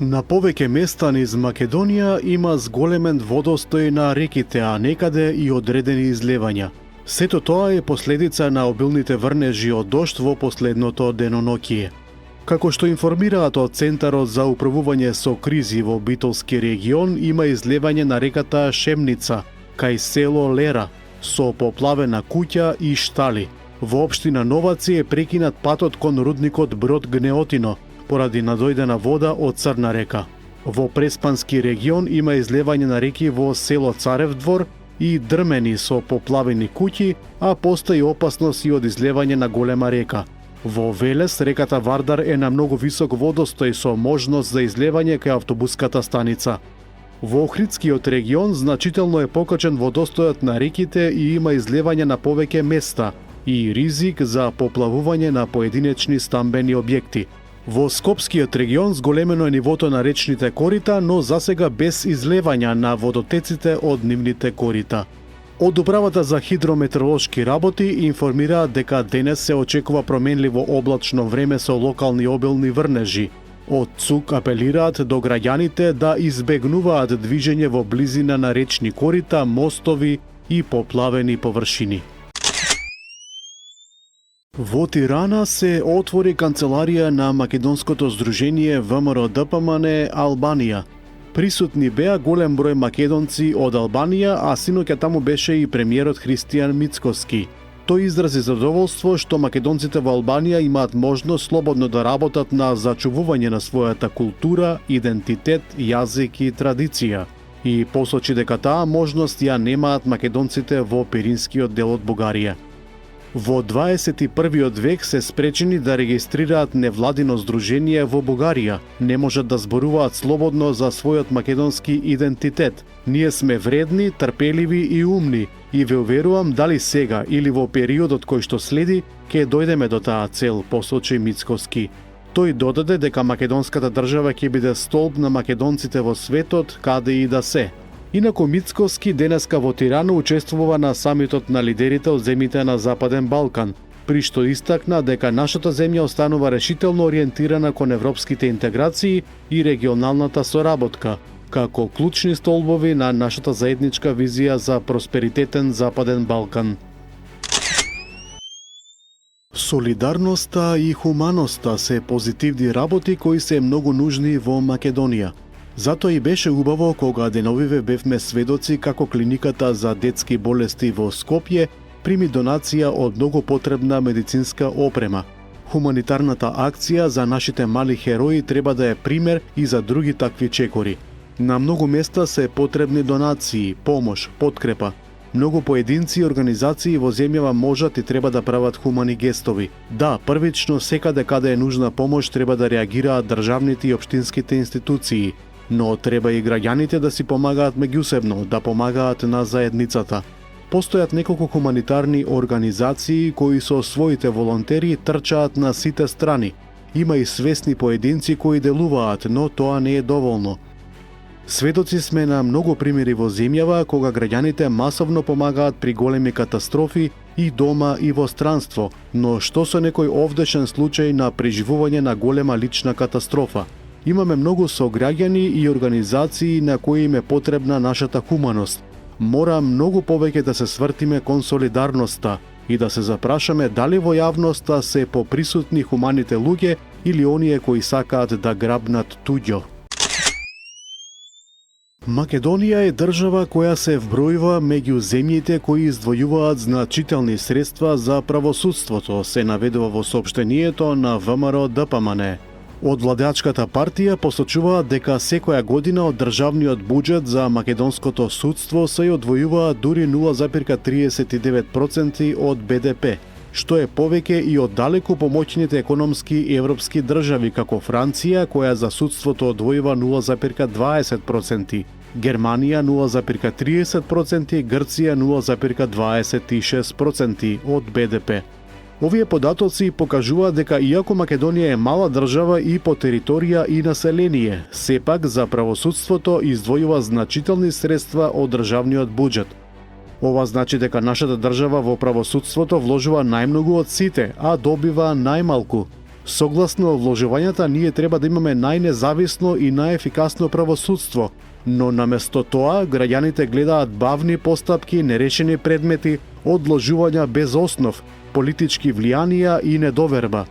На повеќе места низ Македонија има зголемен водостој на реките, а некаде и одредени излевања. Сето тоа е последица на обилните врнежи од дожд во последното деноноќие. Како што информираат од Центарот за управување со кризи во Битолски регион, има излевање на реката Шемница, кај село Лера, со поплавена куќа и штали. Во општина Новаци е прекинат патот кон рудникот Брод Гнеотино, поради надојдена вода од Црна река. Во Преспански регион има излевање на реки во село Царев двор и Дрмени со поплавени куќи, а постои опасност и од излевање на голема река. Во Велес реката Вардар е на многу висок водостој со можност за излевање кај автобуската станица. Во Охридскиот регион значително е покачен водостојот на реките и има излевање на повеќе места и ризик за поплавување на поединечни стамбени објекти. Во Скопскиот регион зголемено е нивото на речните корита, но засега без излевања на водотеците од нивните корита. Од Управата за хидрометеоролошки работи информираат дека денес се очекува променливо облачно време со локални обилни врнежи. Од ЦУК апелираат до граѓаните да избегнуваат движење во близина на речни корита, мостови и поплавени површини. Во Тирана се отвори канцеларија на Македонското здружение ВМРО-ДПМН Албанија. Присутни беа голем број македонци од Албанија, а синоќа таму беше и премиерот Христијан Мицкоски. Тој изрази задоволство што македонците во Албанија имаат можност слободно да работат на зачувување на својата култура, идентитет, јазик и традиција. И посочи дека таа можност ја немаат македонците во перинскиот дел од Бугарија. Во 21. век се спречени да регистрираат невладино здружение во Бугарија. Не можат да зборуваат слободно за својот македонски идентитет. Ние сме вредни, трпеливи и умни и ве уверувам дали сега или во периодот кој што следи ќе дојдеме до таа цел, посочи Мицкоски. Тој додаде дека македонската држава ќе биде столб на македонците во светот каде и да се. Инаку Мицкоски денеска во Тирана учествува на самитот на лидерите од земјите на Западен Балкан, при што истакна дека нашата земја останува решително ориентирана кон европските интеграции и регионалната соработка, како клучни столбови на нашата заедничка визија за просперитетен Западен Балкан. Солидарноста и хуманоста се позитивни работи кои се многу нужни во Македонија. Затоа и беше убаво кога деновиве бевме сведоци како клиниката за детски болести во Скопје прими донација од многу потребна медицинска опрема. Хуманитарната акција за нашите мали херои треба да е пример и за други такви чекори. На многу места се потребни донации, помош, подкрепа. Многу поединци и организации во земјава можат и треба да прават хумани гестови. Да, првично секаде каде е нужна помош треба да реагираат државните и општинските институции, но треба и граѓаните да си помагаат меѓусебно, да помагаат на заедницата. Постојат неколку хуманитарни организации кои со своите волонтери трчаат на сите страни. Има и свесни поединци кои делуваат, но тоа не е доволно. Сведоци сме на многу примери во земјава кога граѓаните масовно помагаат при големи катастрофи и дома и во странство, но што со некој овдешен случај на преживување на голема лична катастрофа? Имаме многу сограѓани и организации на кои им е потребна нашата хуманост. Мора многу повеќе да се свртиме кон солидарноста и да се запрашаме дали во јавноста се поприсутни хуманите луѓе или оние кои сакаат да грабнат туѓо. Македонија е држава која се вбројува меѓу земјите кои издвојуваат значителни средства за правосудството, се наведува во соопштението на ВМРО-ДПМН. Од владеачката партија посочуваат дека секоја година од државниот буџет за македонското судство се одвојуваат дури 0,39% од БДП, што е повеќе и од далеку помоќните економски европски држави како Франција, која за судството одвојува 0,20%, Германија 0,30%, Грција 0,26% од БДП. Овие податоци покажуваат дека иако Македонија е мала држава и по територија и население, сепак за правосудството издвојува значителни средства од државниот буџет. Ова значи дека нашата држава во правосудството вложува најмногу од сите, а добива најмалку. Согласно вложувањата, ние треба да имаме најнезависно и најефикасно правосудство, но наместо тоа, граѓаните гледаат бавни постапки, нерешени предмети, одложувања без основ, политички влијанија и недоверба.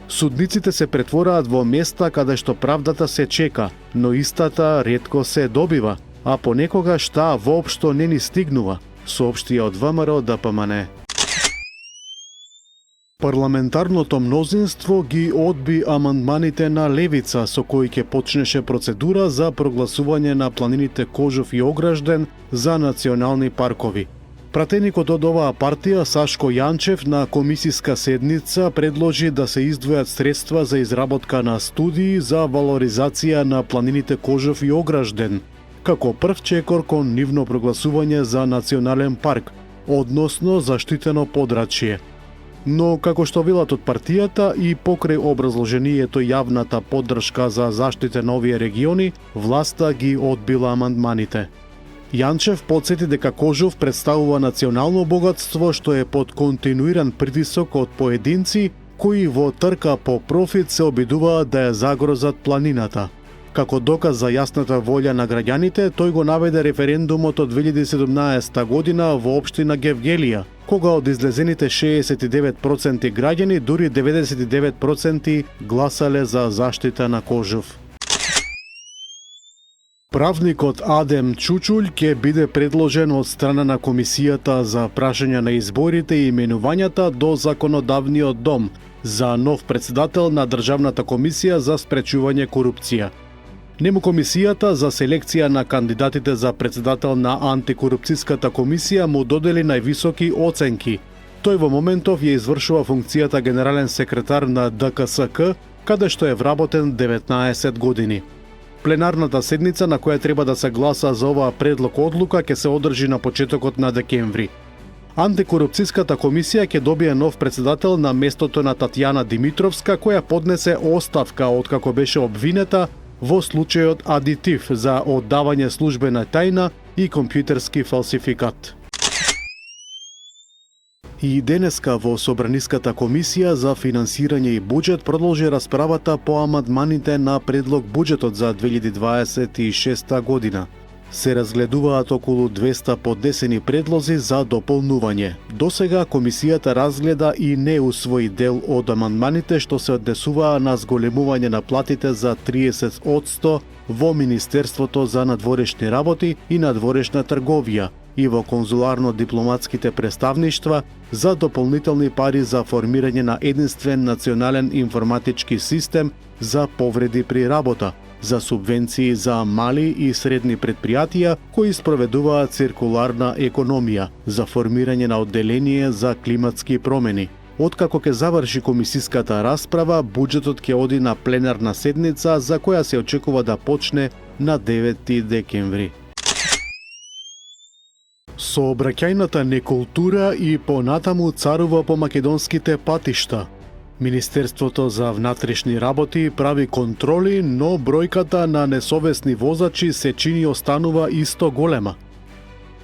Судниците се претвораат во места каде што правдата се чека, но истата ретко се добива, а понекогаш таа воопшто не ни стигнува, соопштија од ВМРО ДПМН. Парламентарното мнозинство ги одби амандманите на Левица со кои ќе почнеше процедура за прогласување на планините Кожов и Огражден за национални паркови. Пратеникот од оваа партија Сашко Јанчев на комисиска седница предложи да се издвојат средства за изработка на студии за валоризација на планините Кожов и Огражден, како прв чекор кон нивно прогласување за национален парк, односно заштитено подрачје. Но, како што велат од партијата и покрај образложението јавната поддршка за заштита на овие региони, власта ги одбила амандманите. Јанчев потсети дека Кожов представува национално богатство што е под континуиран притисок од поединци кои во трка по профит се обидуваат да ја загрозат планината. Како доказ за јасната волја на граѓаните, тој го наведе референдумот од 2017 година во општина Гевгелија, кога од излезените 69% граѓани, дури 99% гласале за заштита на Кожов. Правникот Адем Чучулј ќе биде предложен од страна на Комисијата за прашање на изборите и именувањата до Законодавниот дом за нов председател на Државната комисија за спречување корупција. Нему комисијата за селекција на кандидатите за председател на антикорупцијската комисија му додели највисоки оценки. Тој во моментов ја извршува функцијата генерален секретар на ДКСК, каде што е вработен 19 години. Пленарната седница на која треба да се гласа за оваа предлог одлука ќе се одржи на почетокот на декември. Антикорупцијската комисија ќе добие нов председател на местото на Татјана Димитровска, која поднесе оставка откако беше обвинета во случајот Адитив за оддавање службена тајна и компјутерски фалсификат. И денеска во Собраниската комисија за финансирање и буџет продолжи расправата по амандманите на предлог буџетот за 2026 година. Се разгледуваат околу 200 поднесени предлози за дополнување. Досега комисијата разгледа и не усвои дел од амандманите што се однесуваа на зголемување на платите за 30% во Министерството за надворешни работи и надворешна трговија и во конзуларно-дипломатските представништва за дополнителни пари за формирање на единствен национален информатички систем за повреди при работа, за субвенции за мали и средни предпријатија кои спроведуваат циркуларна економија, за формирање на одделение за климатски промени. Откако ќе заврши комисиската расправа, буџетот ќе оди на пленарна седница за која се очекува да почне на 9 декември. Сообраќајната некултура и понатаму царува по македонските патишта. Министерството за внатрешни работи прави контроли, но бројката на несовесни возачи се чини останува исто голема.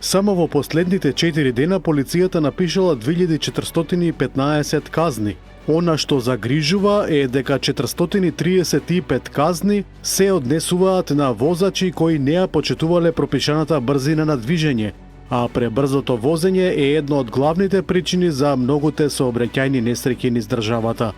Само во последните 4 дена полицијата напишала 2415 казни. Она што загрижува е дека 435 казни се однесуваат на возачи кои не ја почитувале пропишаната брзина на движење, а пребрзото возење е една од главните причини за многуте сообраќајни несреќи низ државата.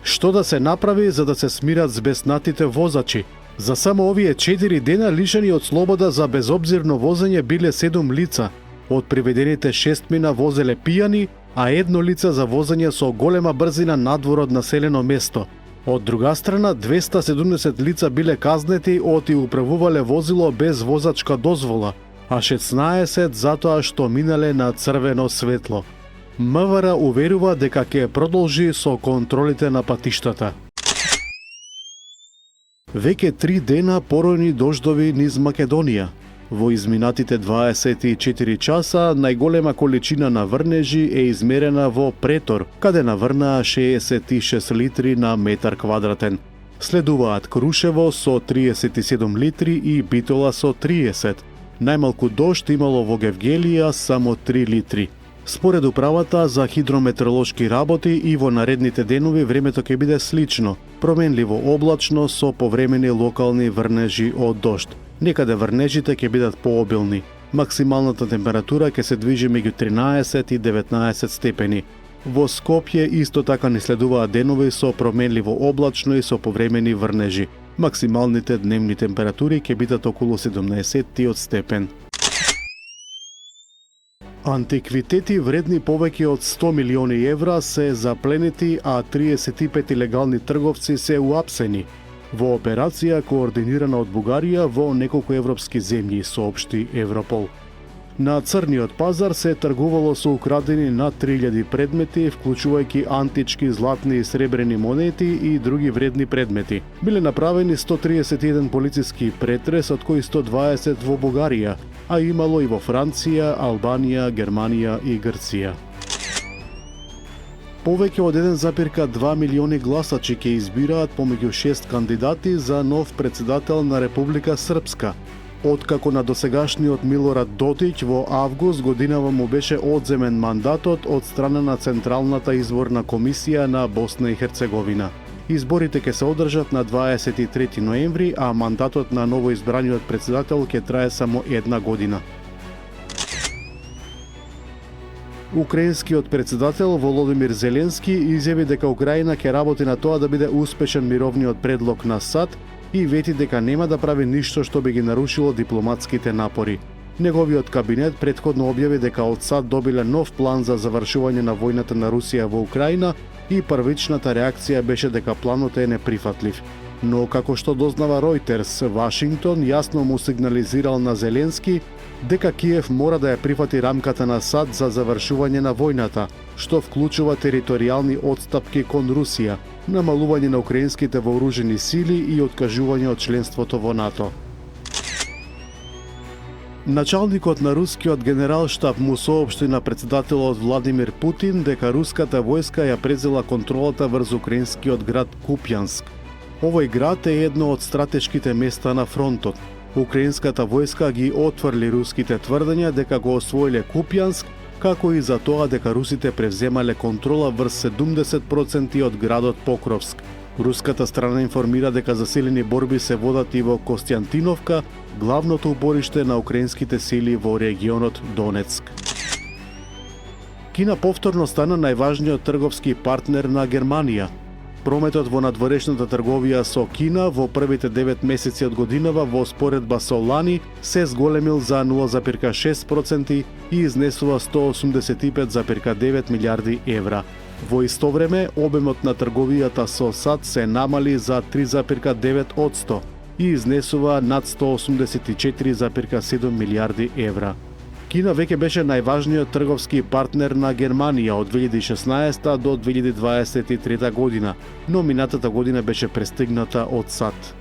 Што да се направи за да се смират збеснатите возачи? За само овие 4 дена лишени од слобода за безобзирно возење биле 7 лица. Од приведените 6 мина возеле пијани, а едно лице за возење со голема брзина надвор од населено место. Од друга страна, 270 лица биле казнети од и управувале возило без возачка дозвола, а 16 затоа што минале на црвено светло. МВР уверува дека ќе продолжи со контролите на патиштата. Веќе 3 дена поројни дождови низ Македонија. Во изминатите 24 часа најголема количина на врнежи е измерена во Претор, каде наврнаа 66 литри на метар квадратен. Следуваат Крушево со 37 литри и Битола со 30. Најмалку дожд имало во Гевгелија само 3 литри. Според управата за хидрометеоролошки работи и во наредните денови времето ќе биде слично, променливо облачно со повремени локални врнежи од дожд. Некаде врнежите ќе бидат пообилни. Максималната температура ќе се движи меѓу 13 и 19 степени. Во Скопје исто така ни следуваат денови со променливо облачно и со повремени врнежи. Максималните дневни температури ќе бидат околу 17 степен. Антиквитети вредни повеќе од 100 милиони евра се запленети, а 35 илегални трговци се уапсени во операција координирана од Бугарија во неколку европски земји, соопшти Европол. На црниот пазар се тргувало со украдени над 3000 предмети, вклучувајќи антички златни и сребрени монети и други вредни предмети. Биле направени 131 полициски претрес, од кои 120 во Бугарија, а имало и во Франција, Албанија, Германија и Грција. Повеќе од 1,2 милиони гласачи ќе избираат помеѓу 6 кандидати за нов претседател на Република Српска. Откако на досегашниот Милорад Додиќ во август годинава му беше одземен мандатот од страна на Централната изборна комисија на Босна и Херцеговина. Изборите ќе се одржат на 23 ноември, а мандатот на новоизбраниот претседател ќе трае само една година. Украинскиот претседател Володимир Зеленски изјави дека Украина ќе работи на тоа да биде успешен мировниот предлог на САД и вети дека нема да прави ништо што би ги нарушило дипломатските напори. Неговиот кабинет претходно објави дека од САД добиле нов план за завршување на војната на Русија во Украина и првичната реакција беше дека планот е неприфатлив. Но како што дознава Ројтерс, Вашингтон јасно му сигнализирал на Зеленски дека Киев мора да ја прифати рамката на САД за завршување на војната, што вклучува територијални отстапки кон Русија, намалување на украинските вооружени сили и откажување од членството во НАТО. Началникот на рускиот генералштаб му соопшти на претседателот Владимир Путин дека руската војска ја презела контролата врз украинскиот град Купјанск. Овој град е едно од стратешките места на фронтот. Украинската војска ги отврли руските тврдења дека го освоиле Купјанск, како и за тоа дека русите превземале контрола врз 70% од градот Покровск. Руската страна информира дека засилени борби се водат и во Костјантиновка, главното убориште на украинските сили во регионот Донецк. Кина повторно стана најважниот трговски партнер на Германија. Прометот во надворешната трговија со Кина во првите 9 месеци од годинава во споредба со лани се зголемил за 0,6% и изнесува 185,9 милиарди евра. Во исто време, обемот на трговијата со САД се намали за 3,9% и изнесува над 184,7 милиарди евра. Кина веќе беше најважниот трговски партнер на Германија од 2016 до 2023 година, но минатата година беше престигната од САД.